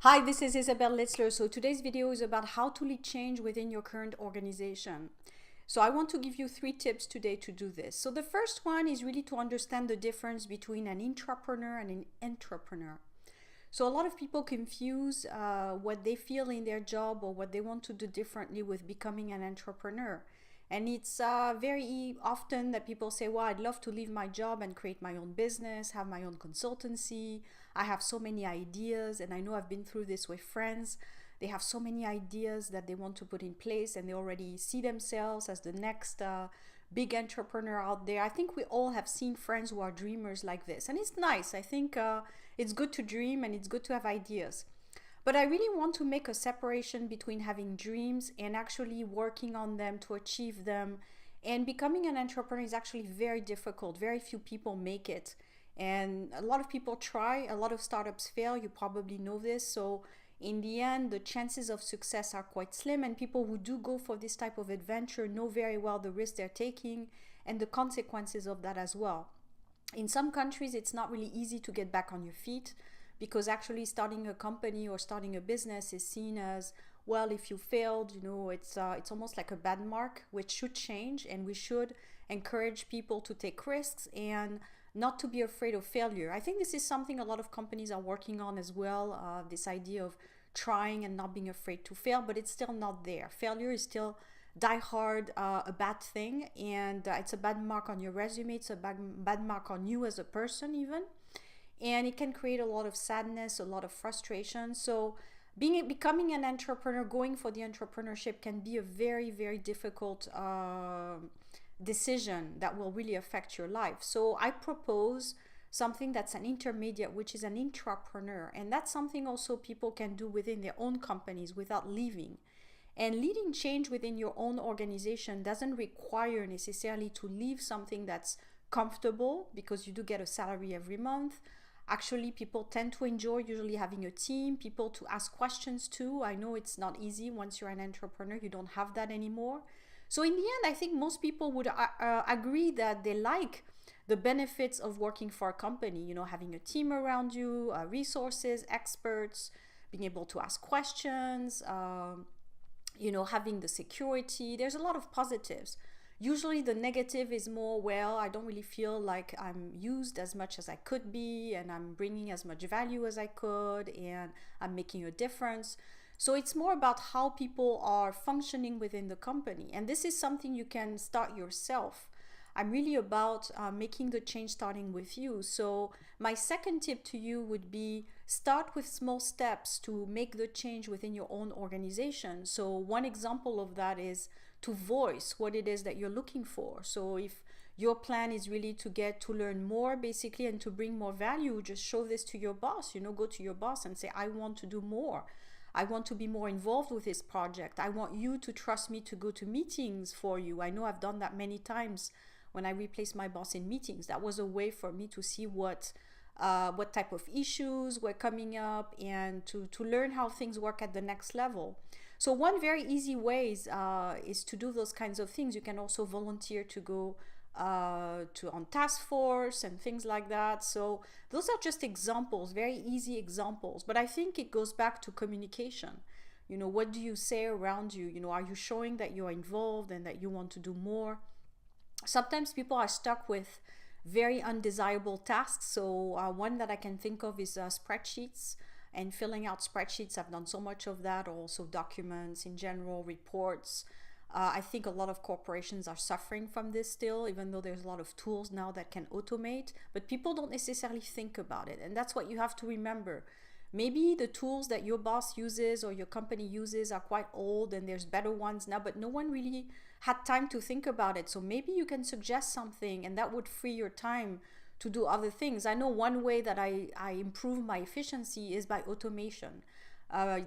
Hi, this is Isabel Litzler. So today's video is about how to lead change within your current organization. So I want to give you 3 tips today to do this. So the first one is really to understand the difference between an intrapreneur and an entrepreneur. So a lot of people confuse what they feel in their job or what they want to do differently with becoming an entrepreneur. And it's very often that people say, well, I'd love to leave my job and create my own business, have my own consultancy. I have so many ideas, and I know I've been through this with friends. They have so many ideas that they want to put in place, and they already see themselves as the next big entrepreneur out there. I think we all have seen friends who are dreamers like this, and it's nice. I think it's good to dream and it's good to have ideas. But I really want to make a separation between having dreams and actually working on them to achieve them. And becoming an entrepreneur is actually very difficult. Very few people make it. And a lot of people try, a lot of startups fail. You probably know this. So in the end, the chances of success are quite slim. And people who do go for this type of adventure know very well the risk they're taking and the consequences of that as well. In some countries, it's not really easy to get back on your feet, because actually starting a company or starting a business is seen as, well, if you failed, it's almost like a bad mark, which should change. And we should encourage people to take risks and not to be afraid of failure. I think this is something a lot of companies are working on as well, this idea of trying and not being afraid to fail, but it's still not there. Failure is still die hard a bad thing, and it's a bad mark on your resume. It's a bad mark on you as a person even. And it can create a lot of sadness, a lot of frustration. So becoming an entrepreneur, going for the entrepreneurship can be a very, very difficult decision that will really affect your life. So I propose something that's an intermediate, which is an intrapreneur. And that's something also people can do within their own companies without leaving. And leading change within your own organization doesn't require necessarily to leave something that's comfortable, because you do get a salary every month. Actually, people tend to enjoy usually having a team, people to ask questions to. I know it's not easy once you're an entrepreneur, you don't have that anymore. So in the end, I think most people would agree that they like the benefits of working for a company, having a team around you, resources, experts, being able to ask questions, having the security. There's a lot of positives. Usually the negative is more, well, I don't really feel like I'm used as much as I could be, and I'm bringing as much value as I could, and I'm making a difference. So it's more about how people are functioning within the company. And this is something you can start yourself. I'm really about making the change starting with you. So my second tip to you would be, start with small steps to make the change within your own organization. So one example of that is to voice what it is that you're looking for. So if your plan is really to get to learn more basically and to bring more value, just show this to your boss. Go to your boss and say, I want to do more. I want to be more involved with this project. I want you to trust me to go to meetings for you. I know I've done that many times when I replaced my boss in meetings. That was a way for me to see what type of issues were coming up, and to learn how things work at the next level. So one very easy way is to do those kinds of things. You can also volunteer to go on task force and things like that. So those are just examples, very easy examples. But I think it goes back to communication. What do you say around you? Are you showing that you're involved and that you want to do more? Sometimes people are stuck with very undesirable tasks. So one that I can think of is spreadsheets and filling out spreadsheets. I've done so much of that. Also documents in general, reports. I think a lot of corporations are suffering from this still, even though there's a lot of tools now that can automate, but people don't necessarily think about it. And that's what you have to remember. Maybe the tools that your boss uses or your company uses are quite old, and there's better ones now, but no one really had time to think about it. So maybe you can suggest something, and that would free your time to do other things. I know one way that I improve my efficiency is by automation.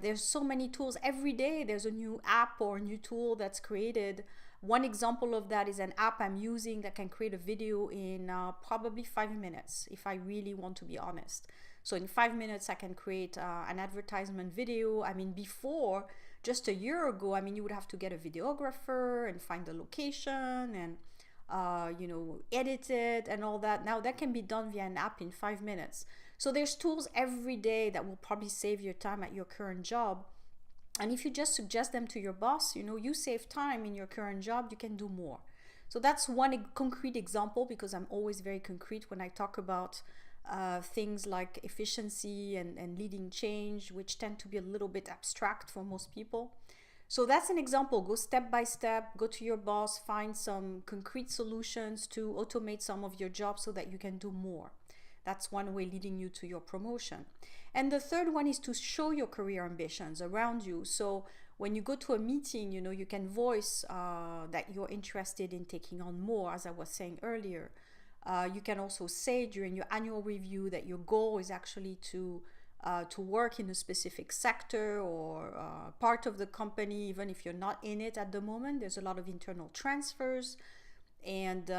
There's so many tools. Every day there's a new app or a new tool that's created. One example of that is an app I'm using that can create a video in probably 5 minutes, if I really want to be honest. So in 5 minutes I can create an advertisement video. Before, just a year ago, you would have to get a videographer and find the location and edit it and all that. Now that can be done via an app in 5 minutes. So there's tools every day that will probably save your time at your current job. And if you just suggest them to your boss, you save time in your current job, you can do more. So that's one concrete example, because I'm always very concrete when I talk about things like efficiency and leading change, which tend to be a little bit abstract for most people. So that's an example. Go step by step, go to your boss, find some concrete solutions to automate some of your jobs so that you can do more. That's one way leading you to your promotion. And the third one is to show your career ambitions around you. So when you go to a meeting, you can voice that you're interested in taking on more, as I was saying earlier. You can also say during your annual review that your goal is actually to work in a specific sector or part of the company, even if you're not in it at the moment. There's a lot of internal transfers, and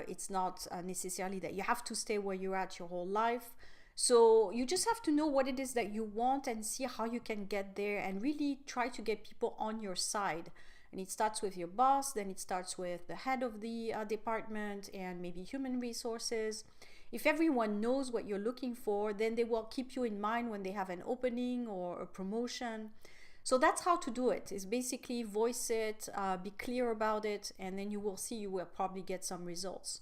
it's not necessarily that you have to stay where you're at your whole life. So you just have to know what it is that you want and see how you can get there, and really try to get people on your side. And it starts with your boss, then it starts with the head of the department, and maybe human resources. If everyone knows what you're looking for, then they will keep you in mind when they have an opening or a promotion. So that's how to do it, is basically voice it, be clear about it, and then you will see you will probably get some results.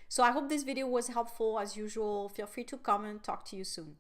So I hope this video was helpful. As usual, feel free to comment. Talk to you soon.